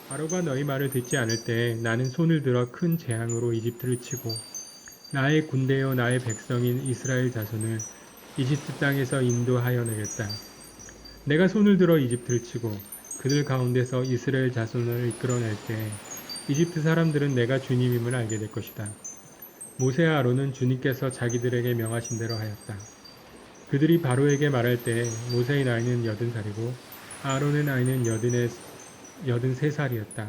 바로가 너희 말을 듣지 않을 때 나는 손을 들어 큰 재앙으로 이집트를 치고 나의 군대여 나의 백성인 이스라엘 자손을 이집트 땅에서 인도하여 내겠다. 내가 손을 들어 이집트를 치고 그들 가운데서 이스라엘 자손을 이끌어낼 때 이집트 사람들은 내가 주님임을 알게 될 것이다. 모세와 아론은 주님께서 자기들에게 명하신 대로 하였다. 그들이 바로에게 말할 때 모세의 나이는 80살이고 아론의 나이는 83살이었다.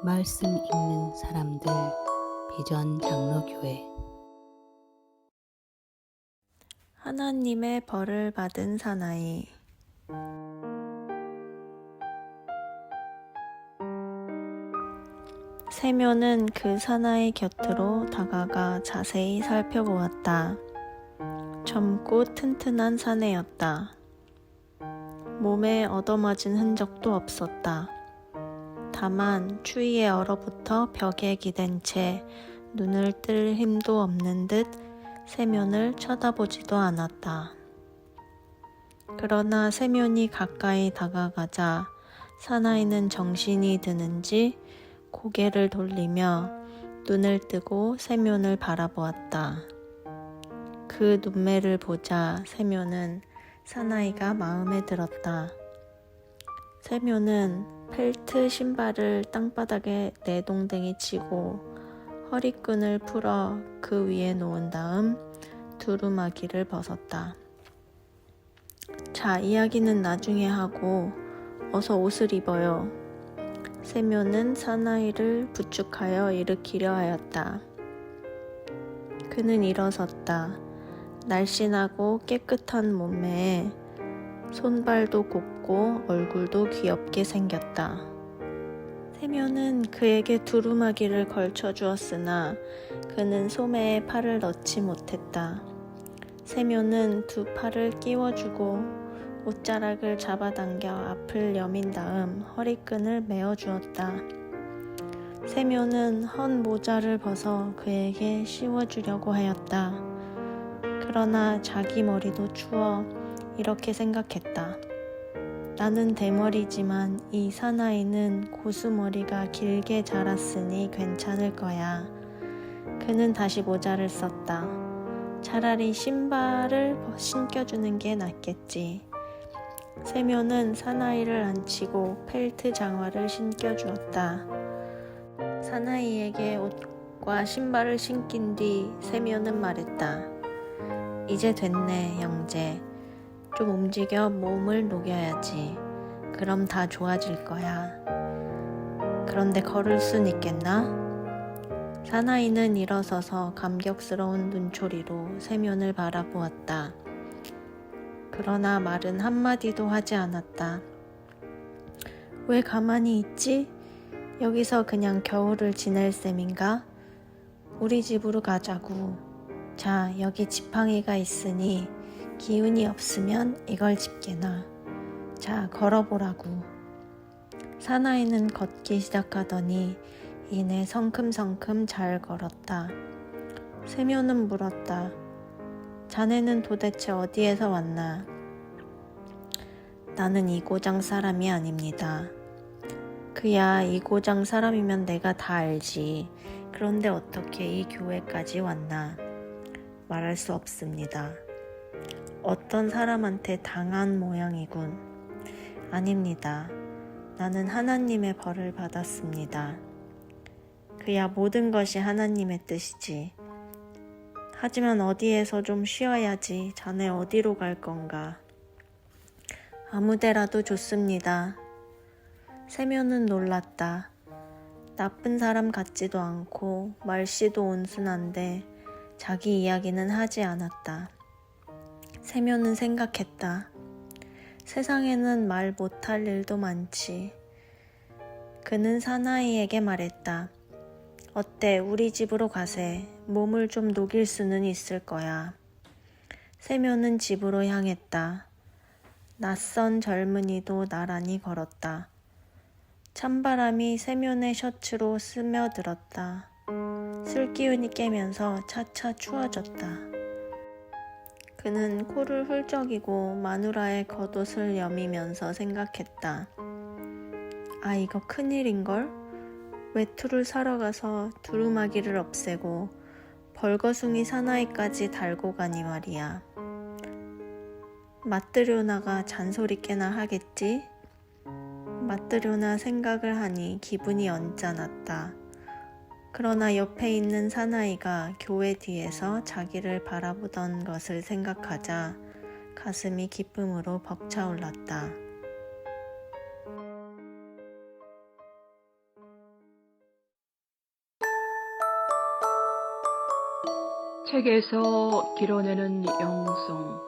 말씀 읽는 사람들 비전 장로교회 하나님의 벌을 받은 사나이. 세묘는 그 사나이 곁으로 다가가 자세히 살펴보았다. 젊고 튼튼한 사내였다. 몸에 얻어맞은 흔적도 없었다. 다만 추위에 얼어붙어 벽에 기댄 채 눈을 뜰 힘도 없는 듯 세면을 쳐다보지도 않았다. 그러나 세면이 가까이 다가가자 사나이는 정신이 드는지 고개를 돌리며 눈을 뜨고 세면을 바라보았다. 그 눈매를 보자 세면은 사나이가 마음에 들었다. 세면은 펠트 신발을 땅바닥에 내동댕이 치고 허리끈을 풀어 그 위에 놓은 다음 두루마기를 벗었다. 자, 이야기는 나중에 하고 어서 옷을 입어요. 세묘는 사나이를 부축하여 일으키려 하였다. 그는 일어섰다. 날씬하고 깨끗한 몸매에 손발도 곱고 얼굴도 귀엽게 생겼다. 세묘는 그에게 두루마기를 걸쳐 주었으나 그는 소매에 팔을 넣지 못했다. 세묘는 두 팔을 끼워주고 옷자락을 잡아당겨 앞을 여민 다음 허리끈을 메어 주었다. 세묘는 헌 모자를 벗어 그에게 씌워주려고 하였다. 그러나 자기 머리도 추워 이렇게 생각했다. 나는 대머리지만 이 사나이는 고수머리가 길게 자랐으니 괜찮을 거야. 그는 다시 모자를 썼다. 차라리 신발을 신겨주는 게 낫겠지. 세묘는 사나이를 앉히고 펠트 장화를 신겨주었다. 사나이에게 옷과 신발을 신긴 뒤 세묘는 말했다. 이제 됐네, 형제. 좀 움직여 몸을 녹여야지. 그럼 다 좋아질 거야. 그런데 걸을 순 있겠나? 사나이는 일어서서 감격스러운 눈초리로 세면을 바라보았다. 그러나 말은 한마디도 하지 않았다. 왜 가만히 있지? 여기서 그냥 겨울을 지낼 셈인가? 우리 집으로 가자고. 자, 여기 지팡이가 있으니 기운이 없으면 이걸 집게나. 자, 걸어보라고. 사나이는 걷기 시작하더니 이내 성큼성큼 잘 걸었다. 세묘는 물었다. 자네는 도대체 어디에서 왔나? 나는 이 고장 사람이 아닙니다. 그야 이 고장 사람이면 내가 다 알지. 그런데 어떻게 이 교회까지 왔나? 말할 수 없습니다. 어떤 사람한테 당한 모양이군. 아닙니다. 나는 하나님의 벌을 받았습니다. 그야 모든 것이 하나님의 뜻이지. 하지만 어디에서 좀 쉬어야지. 자네 어디로 갈 건가? 아무 데라도 좋습니다. 세묘는 놀랐다. 나쁜 사람 같지도 않고 말씨도 온순한데 자기 이야기는 하지 않았다. 세묘는 생각했다. 세상에는 말 못할 일도 많지. 그는 사나이에게 말했다. 어때, 우리 집으로 가세. 몸을 좀 녹일 수는 있을 거야. 세묘는 집으로 향했다. 낯선 젊은이도 나란히 걸었다. 찬바람이 세면의 셔츠로 스며들었다. 술기운이 깨면서 차차 추워졌다. 그는 코를 훌쩍이고 마누라의 겉옷을 여미면서 생각했다. 아, 이거 큰일인걸? 외투를 사러 가서 두루마기를 없애고 벌거숭이 사나이까지 달고 가니 말이야. 맞들요나가 잔소리 깨나 하겠지? 맞들요나 생각을 하니 기분이 언짢았다. 그러나 옆에 있는 사나이가 교회 뒤에서 자기를 바라보던 것을 생각하자 가슴이 기쁨으로 벅차올랐다. 책에서 길어내는 영성.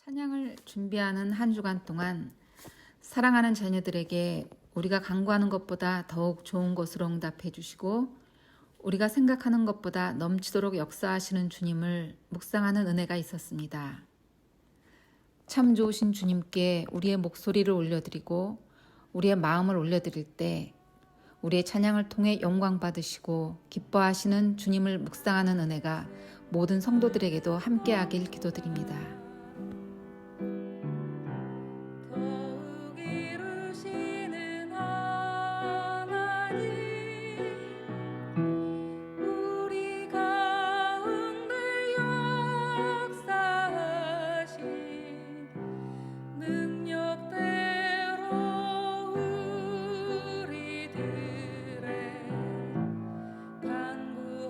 찬양을 준비하는 한 주간 동안 사랑하는 자녀들에게 우리가 간구하는 것보다 더욱 좋은 것으로 응답해 주시고 우리가 생각하는 것보다 넘치도록 역사하시는 주님을 묵상하는 은혜가 있었습니다. 참 좋으신 주님께 우리의 목소리를 올려드리고 우리의 마음을 올려드릴 때 우리의 찬양을 통해 영광 받으시고 기뻐하시는 주님을 묵상하는 은혜가 모든 성도들에게도 함께하길 기도드립니다. 더욱 이루시는 하나님, 우리 가운데 역사하신 능력대로 우리들의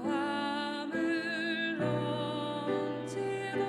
간구함을 넘치도록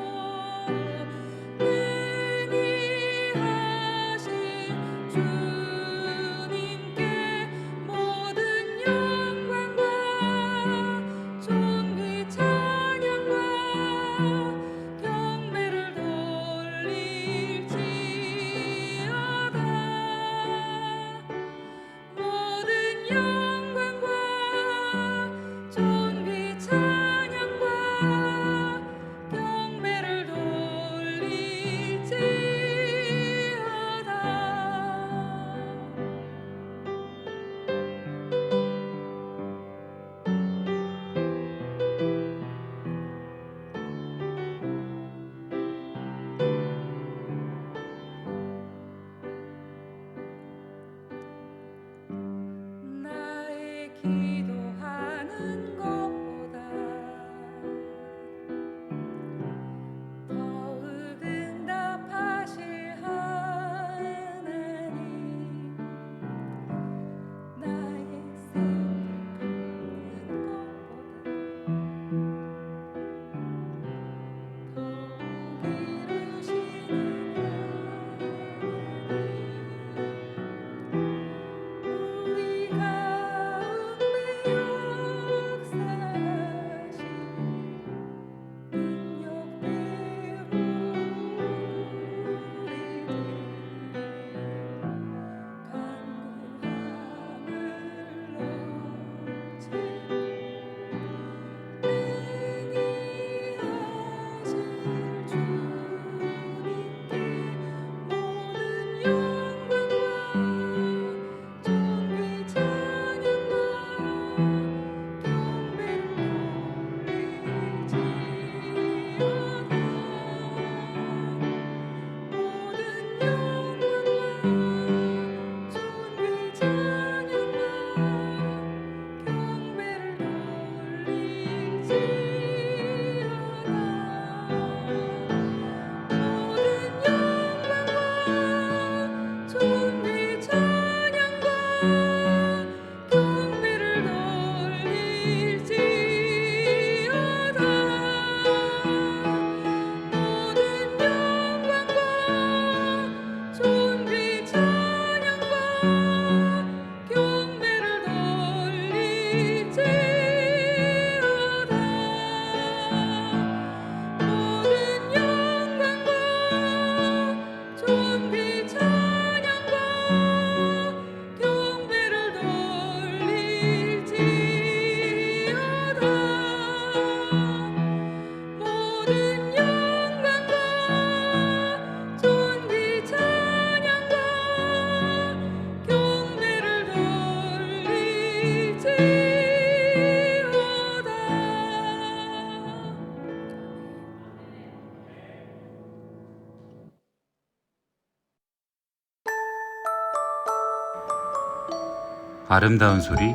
아름다운 소리,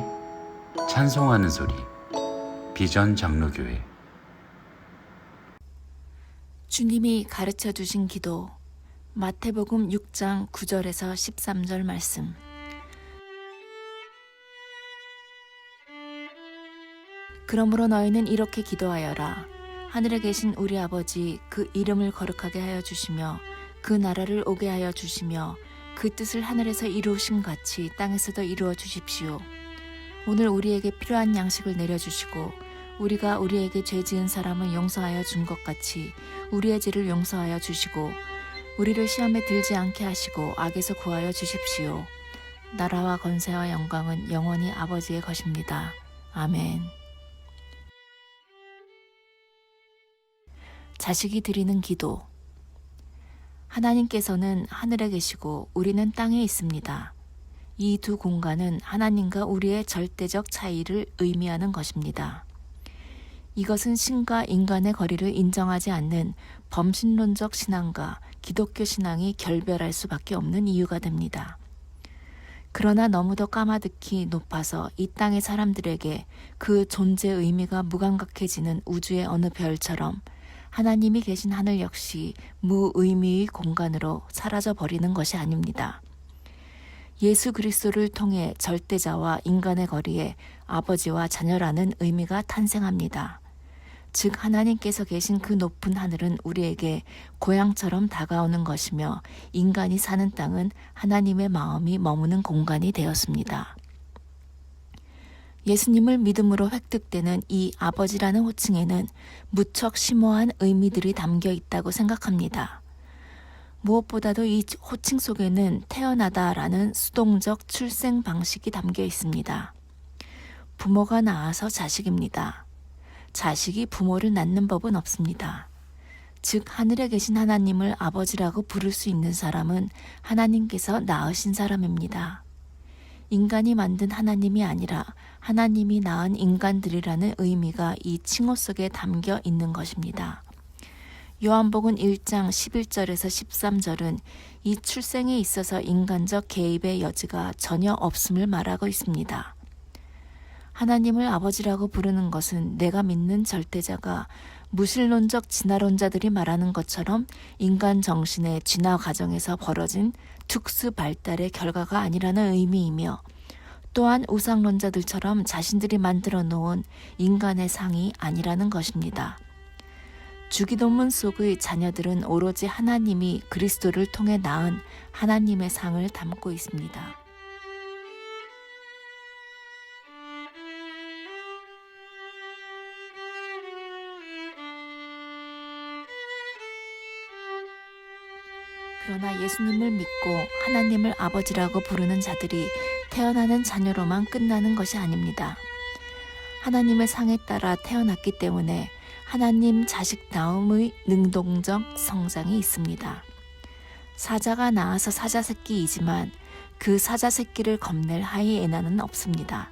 찬송하는 소리, 비전 장로교회. 주님이 가르쳐 주신 기도, 마태복음 6장 9절에서 13절 말씀. 그러므로 너희는 이렇게 기도하여라. 하늘에 계신 우리 아버지, 그 이름을 거룩하게 하여 주시며 그 나라를 오게 하여 주시며 그 뜻을 하늘에서 이루신 같이 땅에서도 이루어 주십시오. 오늘 우리에게 필요한 양식을 내려주시고 우리가 우리에게 죄 지은 사람을 용서하여 준 것 같이 우리의 죄를 용서하여 주시고 우리를 시험에 들지 않게 하시고 악에서 구하여 주십시오. 나라와 권세와 영광은 영원히 아버지의 것입니다. 아멘. 자식이 드리는 기도. 하나님께서는 하늘에 계시고 우리는 땅에 있습니다. 이 두 공간은 하나님과 우리의 절대적 차이를 의미하는 것입니다. 이것은 신과 인간의 거리를 인정하지 않는 범신론적 신앙과 기독교 신앙이 결별할 수밖에 없는 이유가 됩니다. 그러나 너무도 까마득히 높아서 이 땅의 사람들에게 그 존재의 의미가 무감각해지는 우주의 어느 별처럼 하나님이 계신 하늘 역시 무의미의 공간으로 사라져 버리는 것이 아닙니다. 예수 그리스도를 통해 절대자와 인간의 거리에 아버지와 자녀라는 의미가 탄생합니다. 즉 하나님께서 계신 그 높은 하늘은 우리에게 고향처럼 다가오는 것이며 인간이 사는 땅은 하나님의 마음이 머무는 공간이 되었습니다. 예수님을 믿음으로 획득되는 이 아버지라는 호칭에는 무척 심오한 의미들이 담겨 있다고 생각합니다. 무엇보다도 이 호칭 속에는 태어나다라는 수동적 출생 방식이 담겨 있습니다. 부모가 낳아서 자식입니다. 자식이 부모를 낳는 법은 없습니다. 즉 하늘에 계신 하나님을 아버지라고 부를 수 있는 사람은 하나님께서 낳으신 사람입니다. 인간이 만든 하나님이 아니라 하나님이 낳은 인간들이라는 의미가 이 칭호 속에 담겨 있는 것입니다. 요한복음 1장 11절에서 13절은 이 출생에 있어서 인간적 개입의 여지가 전혀 없음을 말하고 있습니다. 하나님을 아버지라고 부르는 것은 내가 믿는 절대자가 무신론적 진화론자들이 말하는 것처럼 인간 정신의 진화 과정에서 벌어진 특수 발달의 결과가 아니라는 의미이며 또한 우상론자들처럼 자신들이 만들어 놓은 인간의 상이 아니라는 것입니다. 주기도문 속의 자녀들은 오로지 하나님이 그리스도를 통해 낳은 하나님의 상을 담고 있습니다. 그러나 예수님을 믿고 하나님을 아버지라고 부르는 자들이 태어나는 자녀로만 끝나는 것이 아닙니다. 하나님의 상에 따라 태어났기 때문에 하나님 자식다움의 능동적 성장이 있습니다. 사자가 낳아서 사자 새끼이지만 그 사자 새끼를 겁낼 하이에나는 없습니다.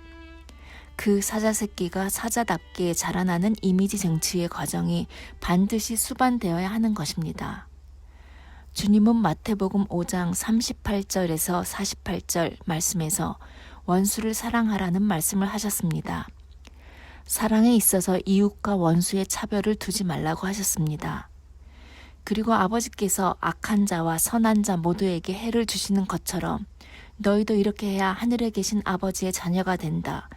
그 사자 새끼가 사자답게 자라나는 이미지 쟁취의 과정이 반드시 수반되어야 하는 것입니다. 주님은 마태복음 5장 38절에서 48절 말씀에서 원수를 사랑하라는 말씀을 하셨습니다. 사랑에 있어서 이웃과 원수의 차별을 두지 말라고 하셨습니다. 그리고 아버지께서 악한 자와 선한 자 모두에게 해를 주시는 것처럼 너희도 이렇게 해야 하늘에 계신 아버지의 자녀가 된다.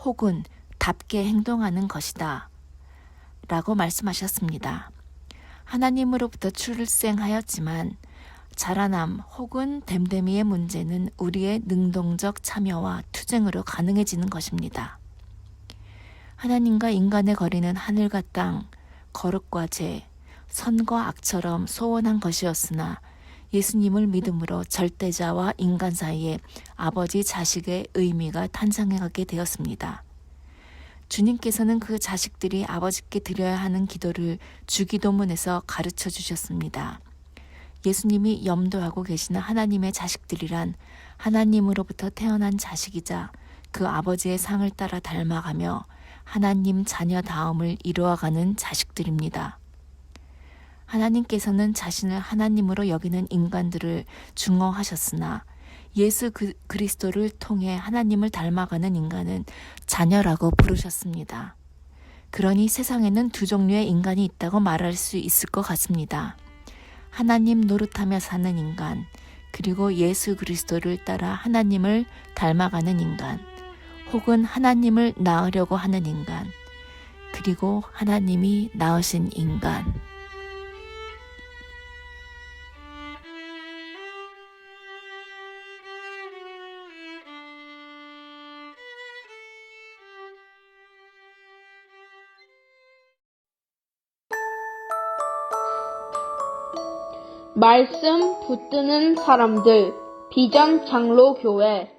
혹은 답게 행동하는 것이다. 라고 말씀하셨습니다. 하나님으로부터 출생하였지만 자라남 혹은 됨됨이의 문제는 우리의 능동적 참여와 투쟁으로 가능해지는 것입니다. 하나님과 인간의 거리는 하늘과 땅, 거룩과 죄, 선과 악처럼 소원한 것이었으나 예수님을 믿음으로 절대자와 인간 사이에 아버지 자식의 의미가 탄생하게 되었습니다. 주님께서는 그 자식들이 아버지께 드려야 하는 기도를 주기도문에서 가르쳐 주셨습니다. 예수님이 염두하고 계시는 하나님의 자식들이란 하나님으로부터 태어난 자식이자 그 아버지의 상을 따라 닮아가며 하나님 자녀다움을 이루어가는 자식들입니다. 하나님께서는 자신을 하나님으로 여기는 인간들을 중허하셨으나 예수 그리스도를 통해 하나님을 닮아가는 인간은 자녀라고 부르셨습니다. 그러니 세상에는 두 종류의 인간이 있다고 말할 수 있을 것 같습니다. 하나님 노릇하며 사는 인간, 그리고 예수 그리스도를 따라 하나님을 닮아가는 인간, 혹은 하나님을 낳으려고 하는 인간, 그리고 하나님이 낳으신 인간. 말씀 붙드는 사람들 비전 장로교회